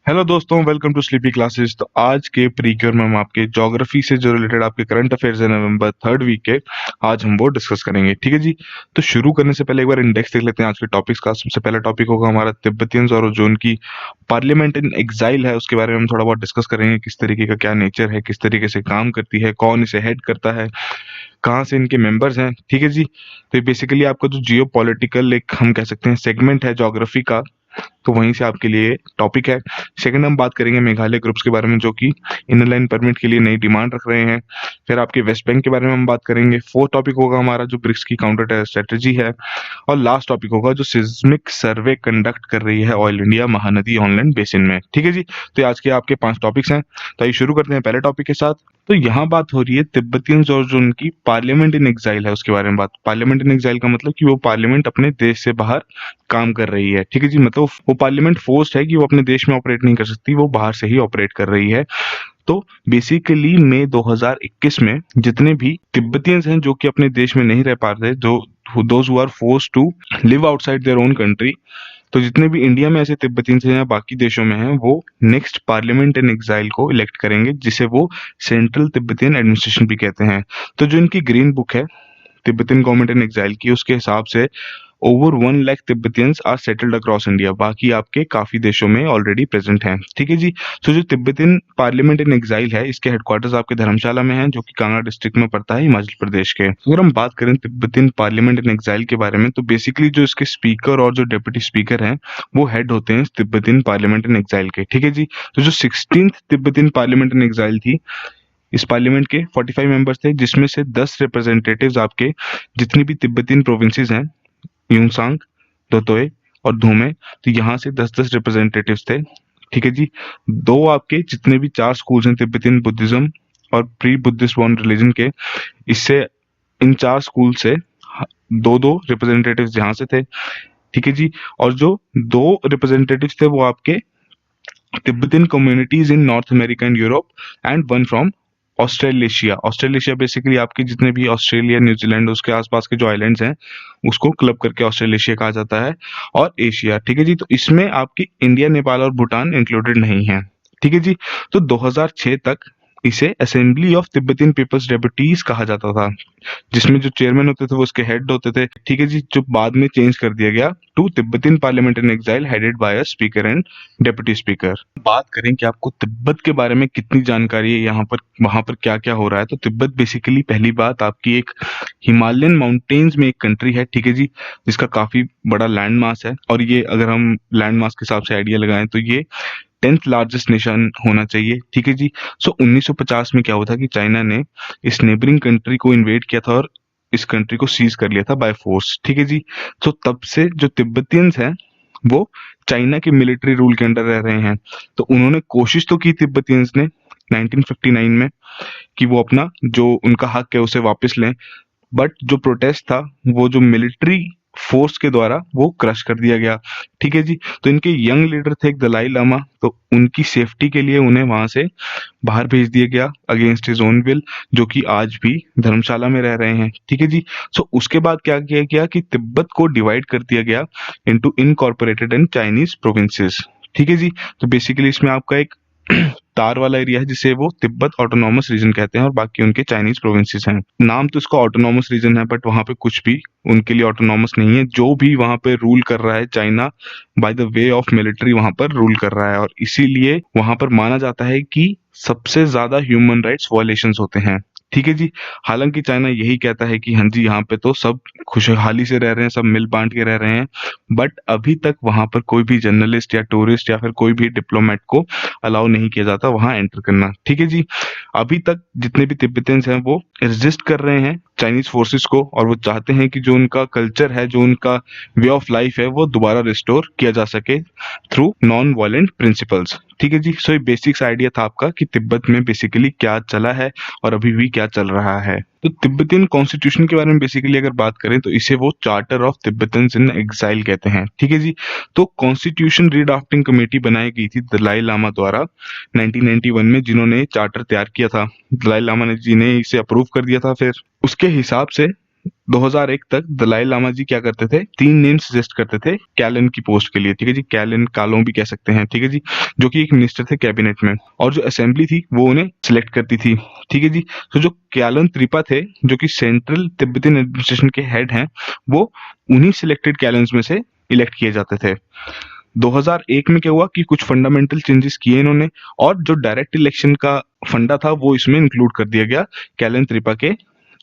Hello दोस्तों, welcome to sleepy classes. तो आज के प्रीक्योर में हम आपके ज्योग्राफी से जो रिलेटेड आपके करंट अफेयर्स है नवंबर थर्ड वीक के, आज हम वो डिस्कस करेंगे। ठीक है जी। तो शुरू करने से पहले एक बार इंडेक्स देख लेते हैं आज के टॉपिक्स का। सबसे पहला टॉपिक होगा हमारा तिब्बतियंस, और जो उनकी पार्लियामेंट इन एग्जाइल है उसके बारे में हम थोड़ा बहुत डिस्कस करेंगे। किस तरीके का क्या नेचर है, किस तरीके से काम करती है, कौन इसे हेड करता है, कहाँ से इनके मेंबर्स हैं। ठीक है जी। तो ये बेसिकली आपका जो जियो पॉलिटिकल एक हम कह सकते हैं सेगमेंट है ज्योग्राफी का, तो वहीं से आपके लिए टॉपिक है। सेकंड हम बात करेंगे मेघालय ग्रुप्स के बारे में, जो कि इनर लाइन परमिट के लिए नई डिमांड रख रहे हैं। फिर आपके वेस्ट बैंक के बारे में हम बात करेंगे। फोर्थ टॉपिक होगा हमारा जो ब्रिक्स की काउंटर टेरर स्ट्रेटेजी है। और लास्ट टॉपिक होगा जो सिस्मिक सर्वे कंडक्ट कर रही है ऑयल इंडिया महानदी ऑनलैंड बेसिन में। ठीक है जी। तो ये आज के आपके 5 टॉपिक्स हैं। तो आइए शुरू करते हैं पहले टॉपिक के साथ। तो यहाँ बात हो रही है तिब्बतियंस और जो उनकी पार्लियामेंट इन एग्जाइल है उसके बारे में बात। पार्लियामेंट इन एग्जाइल का मतलब कि वो पार्लियामेंट अपने देश से बाहर काम कर रही है। ठीक है जी। मतलब वो पार्लियामेंट फोर्स्ड है कि वो अपने देश में ऑपरेट नहीं कर सकती, वो बाहर से ही ऑपरेट कर रही है। तो बेसिकली मई 2021 में जितने भी तिब्बतियंस हैं जो कि अपने देश में नहीं रह पा रहे, जो those who are forced to live outside their own country, तो जितने भी इंडिया में ऐसे तिब्बतियंस हैं या बाकी देशों में हैं, वो नेक्स्ट पार्लियामेंट इन एग्जाइल को इलेक्ट करेंगे, जिसे वो सेंट्रल तिब्बतियन एडमिनिस्ट्रेशन भी कहते हैं। तो जो इनकी ग्रीन बुक है तिब्बतियन गवर्नमेंट इन एग्जाइल की, उसके हिसाब से over 1 lakh Tibetans are settled across India. बाकी आपके काफी देशों में ऑलरेडी प्रेजेंट हैं। ठीक है जी। तो जो तिब्बतियन पार्लियामेंट इन एग्जाइल है, इसके हेडक्वार्टर्स आपके धर्मशाला में हैं, जो कि कांगड़ा डिस्ट्रिक्ट में पड़ता है, हिमाचल प्रदेश के। अगर हम बात करें तिब्बतियन पार्लियामेंट इन एग्जाइल के बारे में, तो बेसिकली जो इसके स्पीकर और जो डेप्यूटी स्पीकर हैं वो हेड होते हैं तिब्बतियन पार्लियामेंट इन एग्जाइल के। ठीक है जी। तो जो 16th Tibetan parliament in exile थी, इस पार्लियामेंट के 45 मेंबर्स थे, जिसमें से 10 रिप्रेजेंटेटिव्स आपके जितनी भी तिब्बतियन प्रोविंसेस हैं, यूमसांग, दोतोय और धोमे, तो यहाँ से 10-10 रिप्रेजेंटेटिव्स थे। ठीक है जी। दो आपके जितने भी 4 स्कूल्स हैं तिब्बतियन बुद्धिज्म और प्री बुद्धिस्ट वन रिलीजन के, इससे इन 4 स्कूल से दो दो रिप्रेजेंटेटिव्स यहाँ से थे। ठीक है जी। और जो 2 रिप्रेजेंटेटिव्स थे वो आपके Tibetan communities in north America and Europe, and one from Australasia. Australasia basically आपके जितने भी ऑस्ट्रेलिया, न्यूजीलैंड, उसके आसपास के जो आइलैंड्स हैं उसको क्लब करके ऑस्ट्रेलेशिया कहा जाता है, और एशिया। ठीक है जी। तो इसमें आपकी इंडिया, नेपाल और भूटान इंक्लूडेड नहीं है। ठीक है जी। तो 2006 तक इसे assembly of Tibetan people's deputies कहा जाता था, जिसमें जो चेयरमैन होते थे वो उसके हेड होते थे। ठीक है जी। जो बाद में चेंज कर दिया गया to Tibetan parliament in exile headed by a speaker and deputy speaker. बात करें कि आपको तिब्बत के बारे में कितनी जानकारी है, यहाँ पर वहां पर क्या क्या हो रहा है, तो तिब्बत बेसिकली पहली बात आपकी एक हिमालयन माउंटेन्स में एक कंट्री है। ठीक है जी। जिसका काफी बड़ा लैंड मास है, और ये अगर हम लैंड मास के हिसाब से आइडिया लगाएं तो ये 10th लार्जेस्ट नेशन होना चाहिए। ठीक है जी। सो 1950 में क्या हुआ था कि चाइना ने इस नेबरिंग कंट्री को इन्वेड किया था और इस कंट्री को सीज कर लिया था बाय फोर्स। ठीक है जी। तो तब से जो तिब्बतियंस हैं वो चाइना के मिलिट्री रूल के अंडर रह रहे हैं। तो उन्होंने कोशिश तो की तिब्बतियंस ने 1959 में कि वो अपना जो उनका हक है उसे वापस लें, बट जो प्रोटेस्ट था वो जो मिलिट्री फोर्स के द्वारा वो क्रश कर दिया गया। ठीक है जी। तो इनके यंग लीडर थे एक दलाई लामा, तो उनकी सेफ्टी के लिए उन्हें वहां से बाहर भेज दिया गया अगेंस्ट हिज ओन विल, जो कि आज भी धर्मशाला में रह रहे हैं। ठीक है जी। सो उसके बाद क्या किया गया कि तिब्बत को डिवाइड कर दिया गया into incorporated and Chinese provinces. ठीक है जी। तो बेसिकली इसमें आपका एक तार वाला एरिया है जिसे वो तिब्बत ऑटोनॉमस रीजन कहते हैं, और बाकी उनके चाइनीज प्रोविंसेस हैं। नाम तो इसका ऑटोनॉमस रीजन है, बट वहां पे कुछ भी उनके लिए ऑटोनॉमस नहीं है। जो भी वहां पे रूल कर रहा है, China by the way of military वहां पर रूल कर रहा है, और इसीलिए वहां पर माना जाता है कि सबसे ज्यादा ह्यूमन राइट्स वायलेशंस होते हैं। ठीक है जी। हालांकि चाइना यही कहता है कि हाँ जी यहाँ पे तो सब खुशहाली से रह रहे हैं, सब मिल बांट के रह रहे हैं, बट अभी तक वहां पर कोई भी जर्नलिस्ट या टूरिस्ट या फिर कोई भी डिप्लोमेट को अलाउ नहीं किया जाता वहां एंटर करना। ठीक है जी। अभी तक जितने भी तिब्बतियंस हैं वो रेजिस्ट कर रहे हैं चाइनीज फोर्सेस को, और वो चाहते हैं कि जो उनका कल्चर है, जो उनका वे ऑफ लाइफ है, वो दोबारा रिस्टोर किया जा सके थ्रू नॉन वायलेंट प्रिंसिपल्स। ठीक है जी। सो ये बेसिक्स आइडिया था आपका कि तिब्बत में बेसिकली क्या चला है और अभी भी क्या चल रहा है। तो तिब्बतियन कॉन्स्टिट्यूशन के बारे में बेसिकली अगर बात करें तो इसे वो charter of Tibetans in exile कहते हैं। ठीक है जी। तो कॉन्स्टिट्यूशन रीड्राफ्टिंग कमेटी बनाई गई थी दलाई लामा द्वारा 1991 में, जिन्होंने चार्टर तैयार किया था। दलाई लामा ने जी ने इसे अप्रूव कर दिया था। फिर उसके हिसाब से 2001 तक दलाई लामा जी क्या करते थे, 3 नेम सजेस्ट करते थे कैलन की पोस्ट के लिए, ठीक है जी, कैलन कालों भी कह सकते हैं, ठीक है जी, जो कि एक मिनिस्टर थे कैबिनेट में, और जो असेंबली थी वो उन्हें सिलेक्ट करती थी, ठीक है जी। तो जो कैलन त्रिपा थे, जो कि सेंट्रल तिब्बतन एडमिनिस्ट्रेशन के हेड हैं, वो उन्हीं सिलेक्टेड कैलन्स में से इलेक्ट किए जाते थे। 2001 में क्या हुआ कि कुछ फंडामेंटल चेंजेस किए इन्होंने, और जो डायरेक्ट इलेक्शन का फंडा था वो इसमें इंक्लूड कर दिया गया कैलन त्रिपा के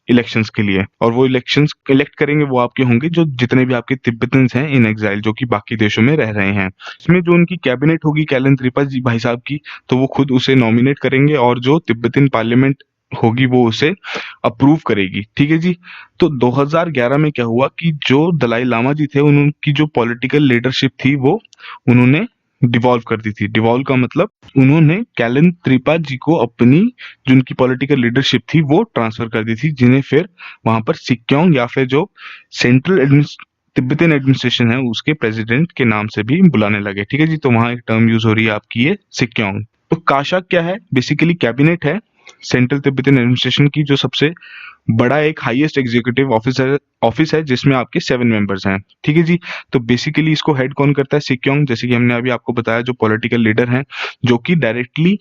इलेक्शंस के लिए, और वो इलेक्शंस इलेक्ट करेंगे वो आपके होंगे जो जितने भी आपके तिब्बतन्स हैं इन एग्जाइल, जो कि बाकी देशों में रह रहे हैं। इसमें जो उनकी कैबिनेट होगी कैलन त्रिपा जी भाई साहब की, तो वो खुद उसे नॉमिनेट करेंगे, और जो तिब्बतन पार्लियामेंट होगी वो उसे अप्रूव करेगी, ठीक है जी। तो 2011 में क्या हुआ कि जो दलाई लामा जी थे उनकी जो पॉलिटिकल लीडरशिप थी वो उन्होंने डिवॉल्व कर दी थी। डिवॉल्व का मतलब उन्होंने कैलन त्रिपा जी को अपनी जो उनकी पॉलिटिकल लीडरशिप थी वो ट्रांसफर कर दी थी, जिन्हें फिर वहां पर सिक्योंग या फिर जो सेंट्रल तिब्बतन एडमिनिस्ट्रेशन है उसके प्रेसिडेंट के नाम से भी बुलाने लगे, ठीक है जी। तो वहां एक टर्म यूज हो रही है आपकी ये सिक्योंग। तो काशाक क्या है, बेसिकली कैबिनेट है सेंट्रल तिब्बतन एडमिनिस्ट्रेशन की, जो सबसे बड़ा एक हाईएस्ट एग्जीक्यूटिव ऑफिस है जिसमें आपके 7 मेंबर्स हैं, ठीक है जी। तो बेसिकली इसको हेड कौन करता है, सिक्योंग, जैसे कि हमने अभी आपको बताया, जो पॉलिटिकल लीडर हैं जो कि डायरेक्टली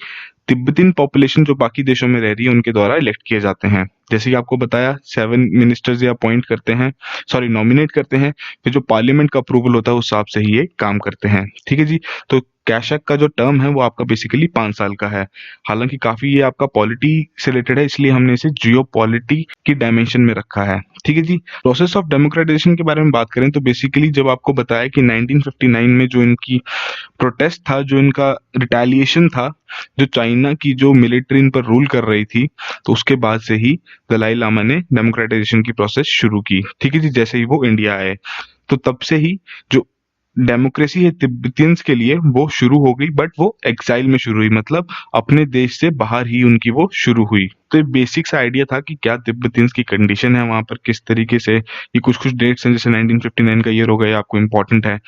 तिब्बतन पॉपुलेशन जो बाकी देशों में रह रही है उनके द्वारा इलेक्ट किए जाते हैं। जैसे कि आपको बताया 7 मिनिस्टर्स या अपॉइंट करते हैं, सॉरी नॉमिनेट करते हैं, फिर जो पार्लियामेंट का अप्रूवल होता है उस हिसाब से ही ये काम करते हैं, ठीक है जी। तो कैशक का जो टर्म है वो आपका बेसिकली 5 साल का है। हालांकि काफी ये आपका पॉलिटी से रिलेटेड है, इसलिए हमने इसे जियो पॉलिटी की डायमेंशन में रखा है, ठीक है जी। प्रोसेस ऑफ डेमोक्रेटाइजेशन के बारे में बात करें तो बेसिकली जब आपको बताया कि 1959 में जो इनकी प्रोटेस्ट था, जो इनका रिटेलिएशन था, जो चाइना की जो मिलिट्री इन पर रूल कर रही थी, तो उसके बाद से ही दलाई लामा ने डेमोक्रेटाइजेशन की प्रोसेस शुरू की, ठीक है जी। जैसे ही वो इंडिया आए तो तब से ही जो डेमोक्रेसी है तिब्बतियंस के लिए वो शुरू हो गई, बट वो एक्साइल में शुरू हुई, मतलब अपने देश से बाहर ही उनकी वो शुरू हुई। तो ये बेसिक सा आइडिया था कि क्या तिब्बतियंस की कंडीशन है वहां पर, किस तरीके से, ये कुछ कुछ डेट्स हैं जैसे 1959 का ईयर हो गया, आपको इंपॉर्टेंट है,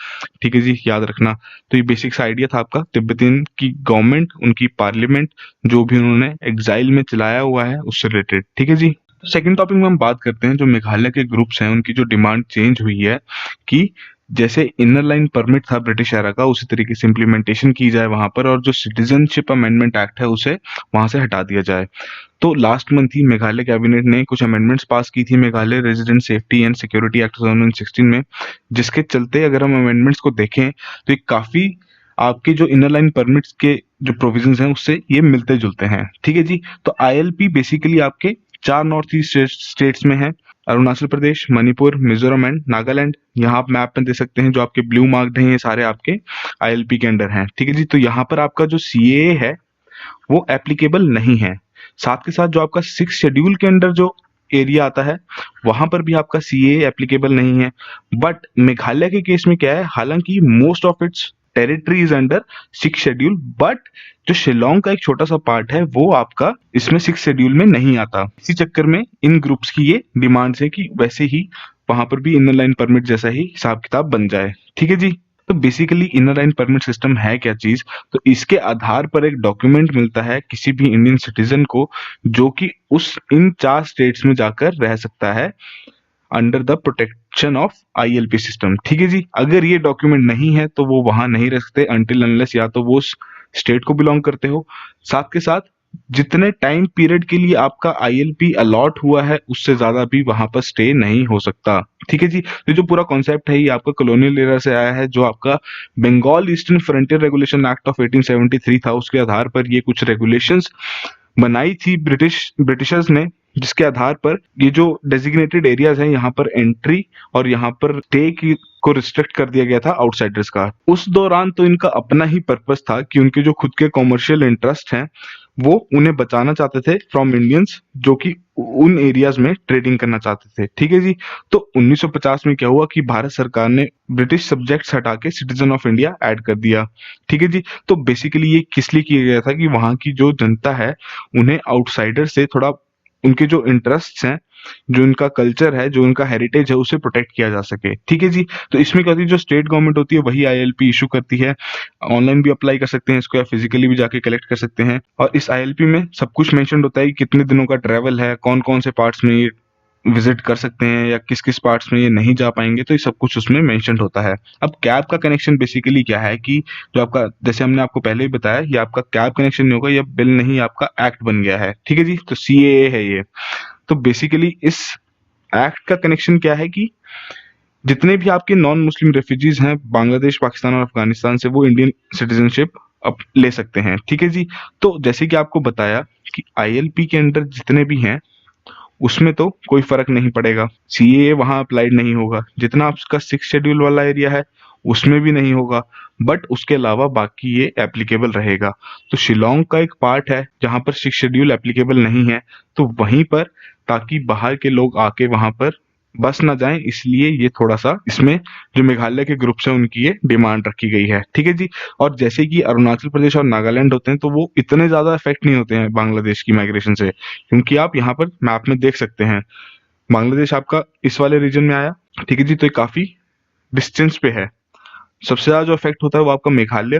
ठीक है जी, याद रखना। तो ये बेसिक सा आइडिया था आपका तिब्बतियन की गवर्नमेंट, उनकी पार्लियामेंट, जो भी उन्होंने एग्जाइल में चलाया हुआ है उससे रिलेटेड, ठीक है जी। सेकंड टॉपिक में हम बात करते हैं जो मेघालय के ग्रुप्स हैं उनकी जो डिमांड चेंज हुई है कि जैसे इनर लाइन परमिट था ब्रिटिश एरा का, उसी तरीके से इम्प्लीमेंटेशन की जाए वहां पर, और जो सिटीजनशिप अमेंडमेंट एक्ट है उसे वहां से हटा दिया जाए। तो लास्ट मंथ ही मेघालय कैबिनेट ने कुछ अमेंडमेंट्स पास की थी Meghalaya resident safety and security act 2016 में, जिसके चलते अगर हम अमेंडमेंट्स को देखें तो ये काफी आपके जो इनर लाइन परमिट्स के जो प्रोविजंस हैं उससे ये मिलते जुलते हैं, ठीक है जी। तो आईएलपी बेसिकली आपके 4 नॉर्थ ईस्ट स्टेट्स में है, अरुणाचल प्रदेश, मणिपुर, मिजोरम एंड नागालैंड। यहाँ आप मैप में देख सकते हैं जो आपके ब्लू मार्क्ड हैं ये सारे आपके आईएलपी के अंडर हैं, ठीक है जी। तो यहाँ पर आपका जो सीएए है वो एप्लीकेबल नहीं है। साथ के साथ जो आपका 6 शेड्यूल के अंडर जो एरिया आता है वहां पर भी आपका सीएए एप्लीकेबल नहीं है। बट मेघालय के केस में क्या है, हालांकि most of its territory is under 6 schedule, but जो शिलोंग का एक छोटा सा पार्ट है वो आपका इसमें 6 शेड्यूल में नहीं आता। इसी चक्कर में इन ग्रुप्स की ये डिमांड्स है कि वैसे ही वहां पर भी इनर लाइन परमिट जैसा ही हिसाब किताब बन जाए, ठीक है जी। तो basically inner line permit system है क्या चीज, तो इसके आधार पर एक डॉक्यूमेंट मिलता है किसी भी इंडियन सिटीजन को जो कि उस इन 4 स्टेट्स में जाकर रह सकता है under the protection of ILP system, ठीक है जी। अगर ये डॉक्यूमेंट नहीं है तो वो वहां नहीं रह सकते अनटिल अनलेस या तो वो स्टेट को बिलोंग करते हो, साथ के साथ जितने टाइम पीरियड के लिए आपका आईएलपी अलॉट हुआ है उससे ज्यादा भी वहां पर स्टे नहीं हो सकता, ठीक है जी। तो जो पूरा कॉन्सेप्ट है ये आपका कॉलोनियल एरा से आया है, जो आपका Bengal eastern frontier regulation act of 1873 था, उसके आधार पर ये कुछ रेगुलेशंस बनाई थी ब्रिटिशर्स ने, जिसके आधार पर ये जो डेजिग्नेटेड एरियाज हैं यहाँ पर एंट्री और यहाँ पर स्टे की को रिस्ट्रिक्ट कर दिया गया था आउटसाइडर्स का। उस दौरान तो इनका अपना ही पर्पस था कि उनके जो खुद के कॉमर्शियल इंटरेस्ट हैं वो उन्हें बचाना चाहते थे फ्रॉम इंडियंस जो कि उन एरियाज में ट्रेडिंग करना चाहते थे, ठीक है जी। तो 1950 में क्या हुआ कि भारत सरकार ने ब्रिटिश सब्जेक्ट्स हटा के सिटीजन ऑफ इंडिया ऐड कर दिया, ठीक है जी। तो बेसिकली ये किस लिए किया गया था कि वहां की जो जनता है उन्हें आउटसाइडर से थोड़ा उनके जो इंटरेस्ट्स हैं, जो उनका कल्चर है, जो उनका हेरिटेज है उसे प्रोटेक्ट किया जा सके, ठीक है जी। तो इसमें क्या होती है, जो स्टेट गवर्नमेंट होती है वही आईएलपी इशू करती है। ऑनलाइन भी अप्लाई कर सकते हैं इसको या फिजिकली भी जाके कलेक्ट कर सकते हैं, और इस आईएलपी में सब कुछ मेंशन होता है कि कितने दिनों का ट्रेवल है, कौन कौन से पार्ट्स में ये विजिट कर सकते हैं या किस किस पार्ट्स में ये नहीं जा पाएंगे, तो ये सब कुछ उसमें मेंशन होता है। अब कैब का कनेक्शन बेसिकली क्या है कि जो आपका, जैसे हमने आपको पहले ही बताया, ये आपका कैब कनेक्शन नहीं होगा, ये बिल नहीं, आपका एक्ट बन गया है। ठीक है जी, तो CAA है ये। तो बेसिकली इस एक्ट का कनेक्शन क्या है कि जितने भी आपके नॉन मुस्लिम रेफ्यूजीज हैं बांग्लादेश, पाकिस्तान और अफगानिस्तान से, वो इंडियन सिटीजनशिप अब ले सकते हैं। ठीक है जी। तो जैसे कि आपको बताया कि ILP के अंडर जितने भी हैं उसमें तो कोई फर्क नहीं पड़ेगा, CAA वहां अप्लाइड नहीं होगा, जितना आपका 6 शेड्यूल वाला एरिया है उसमें भी नहीं होगा, बट उसके अलावा बाकी ये एप्लीकेबल रहेगा। तो शिलोंग का एक पार्ट है जहां पर 6 शेड्यूल एप्लीकेबल नहीं है, तो वहीं पर, ताकि बाहर के लोग आके वहां पर बस ना जाएं, इसलिए ये थोड़ा सा इसमें जो मेघालय के ग्रुप्स हैं उनकी ये डिमांड रखी गई है। ठीक है जी। और जैसे कि अरुणाचल प्रदेश और नागालैंड होते हैं, तो वो इतने ज्यादा इफेक्ट नहीं होते हैं बांग्लादेश की माइग्रेशन से, क्योंकि आप यहाँ पर मैप में देख सकते हैं बांग्लादेश आपका इस वाले रीजन में आया। ठीक है जी। तो ये काफी डिस्टेंस पे है। सबसे ज्यादा जो इफेक्ट होता है वो आपका मेघालय,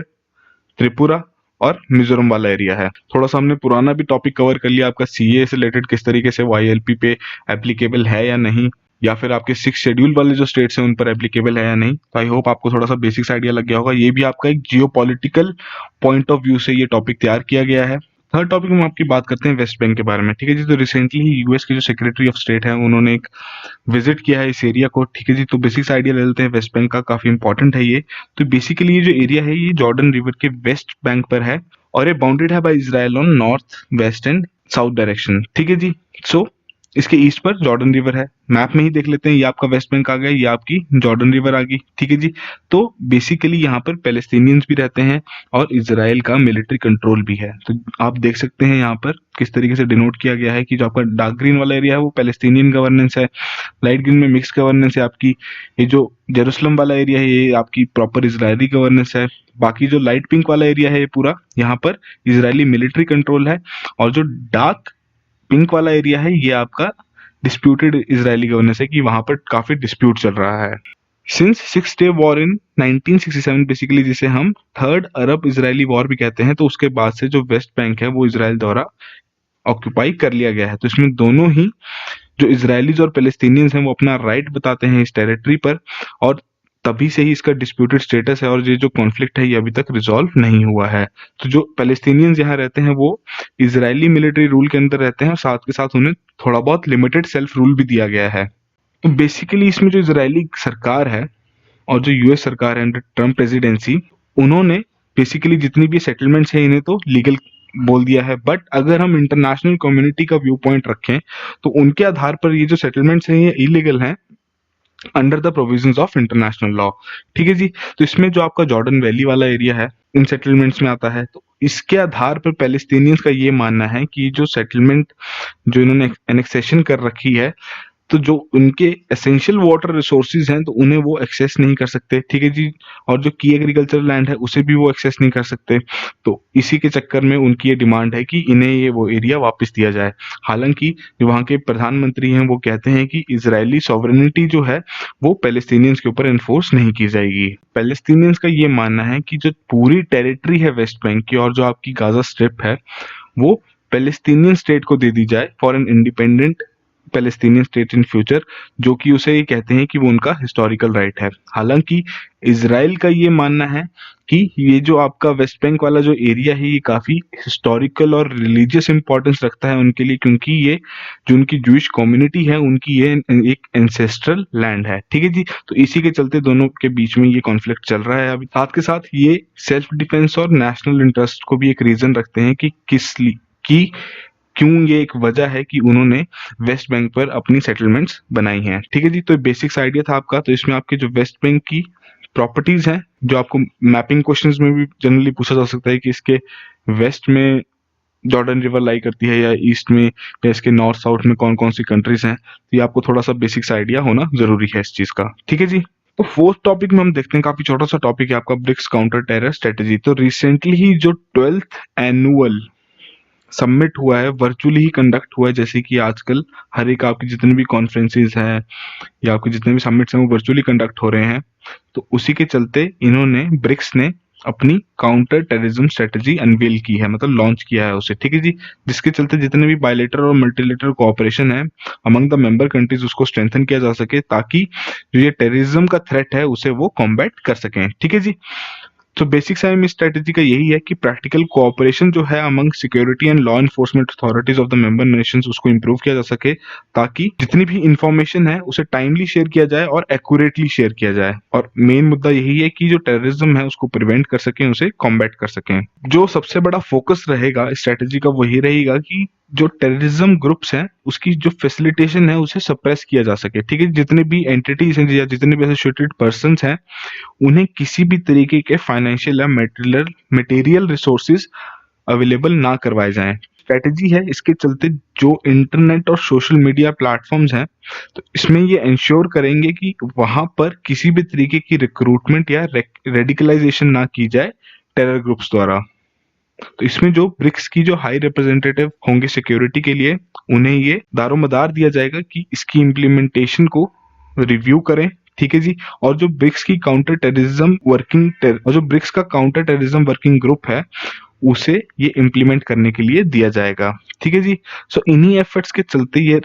त्रिपुरा और मिजोरम वाला एरिया है। थोड़ा सा हमने पुराना भी टॉपिक कवर कर लिया, आपका CAA से रिलेटेड किस तरीके से वो ILP पे एप्लीकेबल है या नहीं, या फिर आपके 6 शेड्यूल वाले जो स्टेट्स हैं उन पर एप्लीकेबल है या नहीं। तो आई होप आपको थोड़ा सा बेसिक्स आइडिया लग गया होगा। ये भी आपका एक जियो पॉलिटिकल पॉइंट ऑफ व्यू से ये टॉपिक तैयार किया गया है। थर्ड टॉपिक में हम आपकी बात करते हैं वेस्ट बैंक के बारे में। ठीक है जी। तो रिसेंटली US के जो सेक्रेटरी ऑफ स्टेट है उन्होंने एक विजिट किया है इस एरिया को। ठीक है जी। तो बेसिक्स आइडिया ले लेते हैं वेस्ट बैंक का, काफी इंपॉर्टेंट है ये। तो बेसिकली ये जो एरिया है ये जॉर्डन रिवर के वेस्ट बैंक पर है और ये बाउंडेड है by Israel on north, west and south direction. ठीक है जी। सो इसके ईस्ट पर जॉर्डन रिवर है। मैप में ही देख लेते हैं, ये आपका वेस्ट बैंक आ गया, ये आपकी जॉर्डन रिवर आ गई। ठीक है जी। तो बेसिकली यहाँ पर पैलेस्टीनियंस भी रहते हैं और इजराइल का मिलिट्री कंट्रोल भी है। तो आप देख सकते हैं यहाँ पर किस तरीके से डिनोट किया गया है कि जो आपका डार्क ग्रीन वाला एरिया है वो पैलेस्टीनियन गवर्नेंस है, लाइट ग्रीन में मिक्स गवर्नेंस है आपकी, ये जो जेरूसलम वाला एरिया है ये आपकी प्रॉपर इजरायली गवर्नेंस है, बाकी जो लाइट पिंक वाला एरिया है ये पूरा यहाँ पर इजरायली मिलिट्री कंट्रोल है, और जो डार्क पिंक वाला एरिया है ये आपका डिस्प्यूटेड इजरायली गवर्नेंस है कि वहां पर काफी डिस्प्यूट चल रहा है। Since 6 day war in 1967, basically जिसे हम थर्ड अरब इजरायली वॉर भी कहते हैं, तो उसके बाद से जो वेस्ट बैंक है वो इजराइल द्वारा ऑक्यूपाई कर लिया गया है। तो इसमें दोनों ही जो इजरायलीज और पैलेस्टीनियंस हैं वो अपना राइट बताते हैं इस टेरिटरी पर, और तभी से ही इसका डिस्प्यूटेड स्टेटस है, और ये जो कॉन्फ्लिक्ट है ये अभी तक रिजॉल्व नहीं हुआ है। तो जो पैलेस्टीनियंस यहाँ रहते हैं वो इजरायली मिलिट्री रूल के अंदर रहते हैं, और साथ के साथ उन्हें थोड़ा बहुत लिमिटेड सेल्फ रूल भी दिया गया है। तो बेसिकली इसमें जो इजरायली सरकार है और जो US सरकार है अंडर ट्रम्प प्रेसिडेंसी, उन्होंने बेसिकली जितनी भी सेटलमेंट्स है इन्हें तो लीगल बोल दिया है, बट अगर हम इंटरनेशनल कम्युनिटी का व्यू पॉइंट रखें तो उनके आधार पर ये जो सेटलमेंट्स हैं ये इलीगल हैं under the provisions of international law. ठीक है जी। तो इसमें जो आपका जॉर्डन वैली वाला एरिया है इन सेटलमेंट्स में आता है। तो इसके आधार पर पैलेस्टीनियंस का ये मानना है कि जो सेटलमेंट जो इन्होंने एनेक्सेशन कर रखी है, तो जो उनके एसेंशियल वाटर रिसोर्सेज हैं तो उन्हें वो एक्सेस नहीं कर सकते। ठीक है जी। और जो की एग्रीकल्चर लैंड है उसे भी वो एक्सेस नहीं कर सकते। तो इसी के चक्कर में उनकी ये डिमांड है कि इन्हें ये वो एरिया वापस दिया जाए। हालांकि जो वहाँ के प्रधानमंत्री हैं वो कहते हैं कि इजरायली सॉवरेनिटी जो है वो पैलेस्टीनियंस के ऊपर एनफोर्स नहीं की जाएगी। पैलेस्टीनियंस का ये मानना है कि जो पूरी टेरिटरी है वेस्ट बैंक की और जो आपकी गाजा स्ट्रिप है वो पैलेस्टीनियन स्टेट को दे दी जाए for an independent Palestinian state in future, जो कि उसे ये कहते हैं कि वो उनका हिस्टोरिकल राइट है। हालांकि इजराइल का ये मानना है कि ये जो आपका वेस्ट बैंक वाला जो एरिया है ये काफी हिस्टोरिकल और रिलीजियस इंपॉर्टेंस रखता है उनके लिए, क्योंकि ये जो उनकी जूइश कम्युनिटी है उनकी ये एक एंसेस्ट्रल लैंड है। ठीक है जी। तो इसी के चलते दोनों के बीच में ये कॉन्फ्लिक्ट चल रहा है अभी। साथ के साथ ये सेल्फ डिफेंस और नेशनल इंटरेस्ट को भी एक रीजन रखते हैं कि की क्यों ये एक वजह है कि उन्होंने वेस्ट बैंक पर अपनी सेटलमेंट्स बनाई हैं। ठीक है जी। तो बेसिक्स आइडिया था आपका। तो इसमें आपके जो वेस्ट बैंक की प्रॉपर्टीज हैं, जो आपको मैपिंग क्वेश्चंस में भी जनरली पूछा जा सकता है कि इसके वेस्ट में जॉर्डन रिवर लाई करती है या ईस्ट में या इसके नॉर्थ साउथ में कौन कौन सी कंट्रीज हैं, तो ये आपको थोड़ा सा बेसिक्स आइडिया होना जरूरी है इस चीज का। ठीक है जी। तो फोर्थ टॉपिक में हम देखते हैं, काफी छोटा सा टॉपिक है आपका, ब्रिक्स काउंटर टेरर स्ट्रेटेजी। तो रिसेंटली ही जो 12th एनुअल सबमिट हुआ है वर्चुअली ही कंडक्ट हुआ है, जैसे कि आजकल हर एक आपकी जितने भी कॉन्फ्रेंसेज हैं या आपके जितने भी समिट्स हैं वो वर्चुअली कंडक्ट हो रहे हैं। तो उसी के चलते इन्होंने ब्रिक्स ने अपनी काउंटर टेररिज्म स्ट्रेटेजी अनवेल की है, मतलब लॉन्च किया है उसे, ठीक है जी। जिसके चलते जितने भी बायलेटरल और मल्टीलेटरल कोऑपरेशन है अमंग द मेंबर कंट्रीज उसको स्ट्रेंथन किया जा सके, ताकि जो ये टेररिज्म का थ्रेट है उसे वो कॉम्बैट कर सकें, ठीक है जी। तो बेसिक साइम इस स्ट्रेटेजी का यही है कि प्रैक्टिकल कोऑपरेशन जो है among security and law enforcement authorities of the member Nations उसको इंप्रूव किया जा सके, ताकि जितनी भी इंफॉर्मेशन है उसे टाइमली शेयर किया जाए और एक्यूरेटली शेयर किया जाए। और मेन मुद्दा यही है कि जो टेररिज्म है उसको प्रिवेंट कर सकें, उसे कॉम्बैट कर सकें। जो सबसे बड़ा फोकस रहेगा स्ट्रेटेजी का वही रहेगा कि जो टेररिज्म ग्रुप्स हैं उसकी जो फैसिलिटेशन है उसे सप्रेस किया जा सके, ठीक है। जितने भी एंटिटीज हैं या जितने भी एसोसिएटेड पर्संस हैं उन्हें किसी भी तरीके के फाइनेंशियल या मटेरियल रिसोर्सेज अवेलेबल ना करवाए जाएं। स्ट्रेटेजी है इसके चलते जो इंटरनेट और सोशल मीडिया प्लेटफॉर्म्स हैं तो इसमें ये इंश्योर करेंगे कि वहां पर किसी भी तरीके की रिक्रूटमेंट या रेडिकलाइजेशन ना की जाए टेरर ग्रुप्स द्वारा। तो इसमें जो ब्रिक्स की जो हाई रिप्रेजेंटेटिव होंगे सिक्योरिटी के लिए उन्हें ये दारोमदार दिया जाएगा कि इसकी इम्प्लीमेंटेशन को रिव्यू करें, ठीक है जी। और जो ब्रिक्स की काउंटर टेररिज्म और जो ब्रिक्स का काउंटर टेररिज्म वर्किंग ग्रुप है उसे ये इम्प्लीमेंट करने के लिए दिया जाएगा, ठीक है जी। सो इन्हीं एफर्ट्स के चलते ये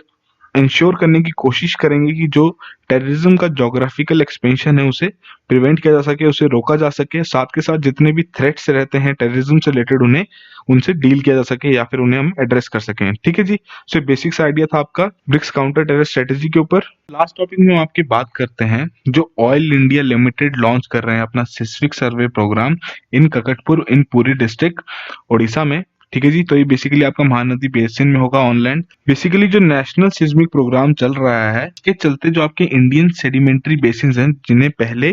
इंश्योर करने की कोशिश करेंगे कि जो टेररिज्म का ज्योग्राफिकल एक्सपेंशन है उसे प्रिवेंट किया जा सके, उसे रोका जा सके, साथ के साथ जितने भी थ्रेट्स रहते हैं टेररिज्म से रिलेटेड उन्हें उनसे डील किया जा सके या फिर उन्हें हम एड्रेस कर सकें, ठीक है जी। सो बेसिक्स आइडिया था आपका ब्रिक्स काउंटर टेरर स्ट्रेटेजी के ऊपर। लास्ट टॉपिक में हम आपकी बात करते हैं जो ऑयल इंडिया लिमिटेड लॉन्च कर रहे हैं अपना सिस्मिक सर्वे प्रोग्राम इन ककटपुर इन पुरी डिस्ट्रिक्ट उड़ीसा में, ठीक है जी। तो ये बेसिकली आपका महानदी बेसिन में होगा ऑनलैंड। बेसिकली जो नेशनल सिस्मिक प्रोग्राम चल रहा है इसके चलते जो आपके इंडियन सेडिमेंट्री बेसिन हैं जिन्हें पहले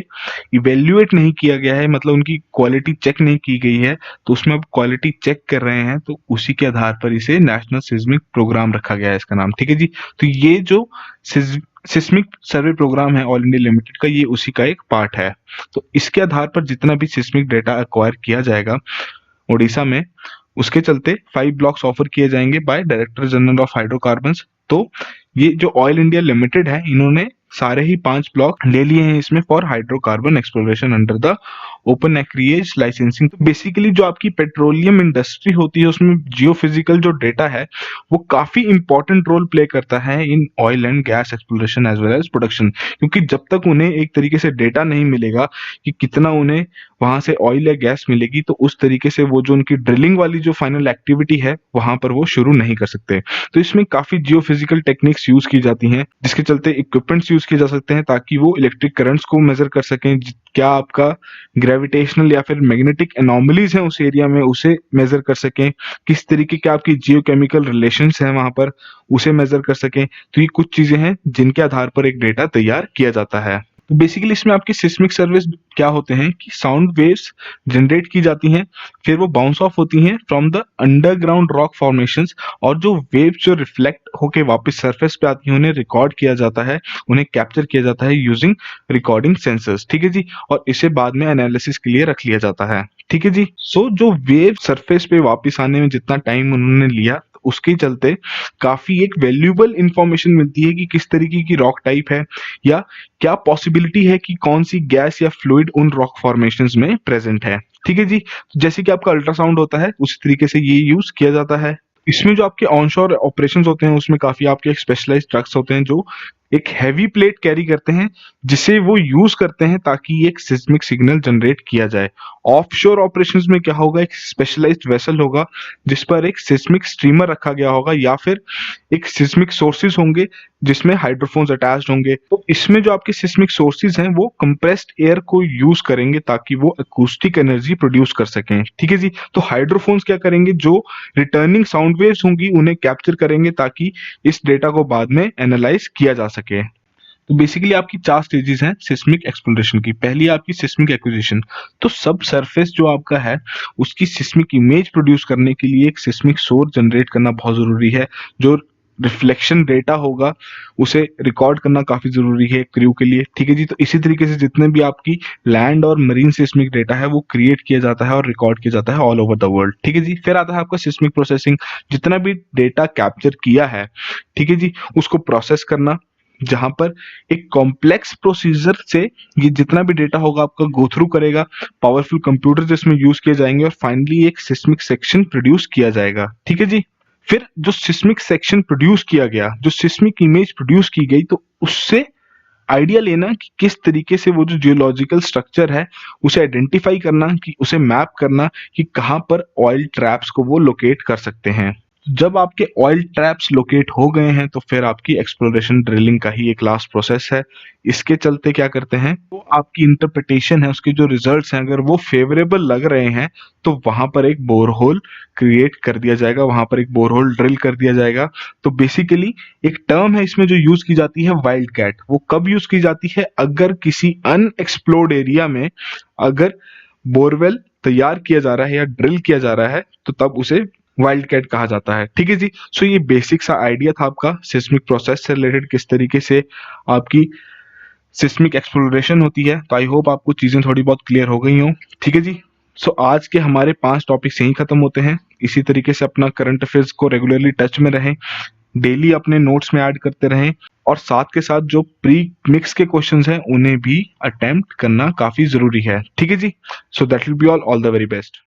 इवेल्युएट नहीं किया गया है, मतलब उनकी क्वालिटी चेक नहीं की गई है, तो उसमें अब क्वालिटी चेक कर रहे हैं, तो उसी के आधार पर इसे नेशनल सिस्मिक प्रोग्राम रखा गया है इसका नाम, ठीक है जी। तो ये जो सिस्मिक सर्वे प्रोग्राम है ऑल इंडिया लिमिटेड का ये उसी का एक पार्ट है। तो इसके आधार पर जितना भी सिस्मिक डेटा एक्वायर किया जाएगा उड़ीसा में उसके चलते 5 ब्लॉक्स ऑफर किए जाएंगे by director general of hydrocarbons. तो ये जो ऑयल इंडिया लिमिटेड है इन्होंने सारे ही 5 ब्लॉक ले लिए हैं इसमें for hydrocarbon exploration under the open acreage licensing. तो बेसिकली जो आपकी पेट्रोलियम इंडस्ट्री होती है उसमें जियोफिजिकल जो डेटा है वो काफी इंपॉर्टेंट रोल प्ले करता है in oil and gas exploration as well as production, क्योंकि जब तक उन्हें एक तरीके से डेटा नहीं मिलेगा कि कितना उन्हें वहां से ऑयल या गैस मिलेगी तो उस तरीके से वो जो उनकी ड्रिलिंग वाली जो फाइनल एक्टिविटी है वहां पर वो शुरू नहीं कर सकते। तो इसमें काफी जियोफिजिकल टेक्निक्स यूज की जाती हैं जिसके चलते इक्विपमेंट्स यूज किए जा सकते हैं ताकि वो इलेक्ट्रिक करंट्स को मेजर कर सकें, क्या आपका ग्रेविटेशनल या फिर मैग्नेटिक एनॉमलीज हैं उस एरिया में उसे मेजर कर सकें, किस तरीके के आपकी जियोकेमिकल रिलेशंस हैं वहां पर उसे मेजर कर सकें। तो ये कुछ चीजें हैं जिनके आधार पर एक डेटा तैयार किया जाता है। तो बेसिकली इसमें आपकी सिस्मिक सर्विस क्या होते हैं कि साउंड वेव्स जनरेट की जाती हैं, फिर वो बाउंस ऑफ होती हैं from the underground rock formations, और जो वेव्स जो रिफ्लेक्ट होके वापस सरफेस पे आती हैं उन्हें रिकॉर्ड किया जाता है, उन्हें कैप्चर किया जाता है यूजिंग रिकॉर्डिंग सेंसर्स, ठीक है जी। और इसे बाद में एनालिसिस के लिए रख लिया जाता है, ठीक है जी। सो जो वेव सरफेस पे वापस आने में जितना टाइम उन्होंने लिया उसके चलते काफी एक वैल्यूएबल इंफॉर्मेशन मिलती है कि किस तरीके की रॉक टाइप है या क्या पॉसिबिलिटी है कि कौन सी गैस या फ्लूइड उन रॉक फॉर्मेशंस में प्रेजेंट है, ठीक है जी। जैसे कि आपका अल्ट्रासाउंड होता है उसी तरीके से ये यूज किया जाता है। इसमें जो आपके ऑनशोर ऑपरेशंस होते हैं उसमें काफी आपके स्पेशलाइज्ड ट्रक्स होते हैं जो एक हैवी प्लेट कैरी करते हैं जिसे वो यूज करते हैं ताकि एक सिस्मिक सिग्नल जनरेट किया जाए। ऑफशोर ऑपरेशंस में क्या होगा, एक स्पेशलाइज्ड वेसल होगा जिस पर एक सिस्मिक स्ट्रीमर रखा गया होगा या फिर एक सिस्मिक सोर्सेज होंगे जिसमें हाइड्रोफोन्स अटैच्ड होंगे। तो इसमें जो आपके सिस्मिक सोर्सेज हैं वो कंप्रेस्ड एयर को यूज करेंगे ताकि वो अकूस्टिक एनर्जी प्रोड्यूस कर सकें, ठीक है जी। तो हाइड्रोफोन्स क्या करेंगे, जो रिटर्निंग साउंड वेव्स होंगी उन्हें कैप्चर करेंगे ताकि इस डेटा को बाद में एनालाइज किया जा सके। तो बेसिकली आपकी 4 स्टेजेस हैं सिस्मिक एक्सप्लोरेशन की। पहली है आपकी सिस्मिक एक्विजिशन। तो सब सरफेस जो आपका है उसकी सिस्मिक इमेज प्रोड्यूस करने के लिए एक सिस्मिक सोर्स जनरेट करना बहुत जरूरी है। जो रिफ्लेक्शन डेटा होगा उसे रिकॉर्ड करना काफी जरूरी है क्रू के लिए, ठीक है जी। तो इसी तरीके से जितने भी आपकी लैंड और मरीन सिस्मिक डेटा है वो क्रिएट किया जाता है और रिकॉर्ड किया जाता है ऑल ओवर द वर्ल्ड, ठीक है जी। फिर आता है आपका सिस्मिक प्रोसेसिंग। जितना भी डेटा कैप्चर किया है, ठीक है जी, उसको प्रोसेस करना, जहां पर एक कॉम्प्लेक्स प्रोसीजर से ये जितना भी डेटा होगा आपका गो थ्रू करेगा, पावरफुल कंप्यूटर जिसमें यूज किए जाएंगे और फाइनली एक सिस्मिक सेक्शन प्रोड्यूस किया जाएगा। ठीक है जी। फिर जो सिस्मिक सेक्शन प्रोड्यूस किया गया, जो सिस्मिक इमेज प्रोड्यूस की गई, तो उससे आइडिया लेना कि किस तरीके से वो जो जियोलॉजिकल स्ट्रक्चर है उसे आइडेंटिफाई करना, कि उसे मैप करना कि कहाँ पर ऑयल ट्रैप्स को वो लोकेट कर सकते हैं। जब आपके ऑयल ट्रैप्स लोकेट हो गए हैं तो फिर आपकी एक्सप्लोरेशन ड्रिलिंग का ही एक लास्ट प्रोसेस है। इसके चलते क्या करते हैं, तो आपकी इंटरप्रिटेशन है, उसके जो रिजल्ट्स हैं अगर वो फेवरेबल लग रहे हैं तो वहां पर एक बोरहोल क्रिएट कर दिया जाएगा, वहां पर एक बोरहोल ड्रिल कर दिया जाएगा। तो बेसिकली एक टर्म है इसमें जो यूज की जाती है वाइल्ड कैट। वो कब यूज की जाती है, अगर किसी अनएक्सप्लोर्ड एरिया में अगर बोरवेल तैयार किया जा रहा है या ड्रिल किया जा रहा है तो तब उसे वाइल्ड कैट कहा जाता है। ठीक है जी। सो ये बेसिक सा आइडिया था आपका सिस्मिक प्रोसेस से रिलेटेड, किस तरीके से आपकी सिस्मिक एक्सप्लोरेशन होती है। तो आई होप आपको चीजें थोड़ी बहुत क्लियर हो गई हों। ठीक है जी। सो आज के हमारे 5 टॉपिक्स यहीं खत्म होते हैं। इसी तरीके से अपना करंट अफेयर्स को रेगुलरली टच में रहें, डेली अपने नोट्स में ऐड करते रहें और साथ के साथ जो प्री मिक्स के क्वेश्चंस हैं उन्हें भी अटेम्प्ट करना काफी जरूरी है। ठीक है जी। So that will be all the very best.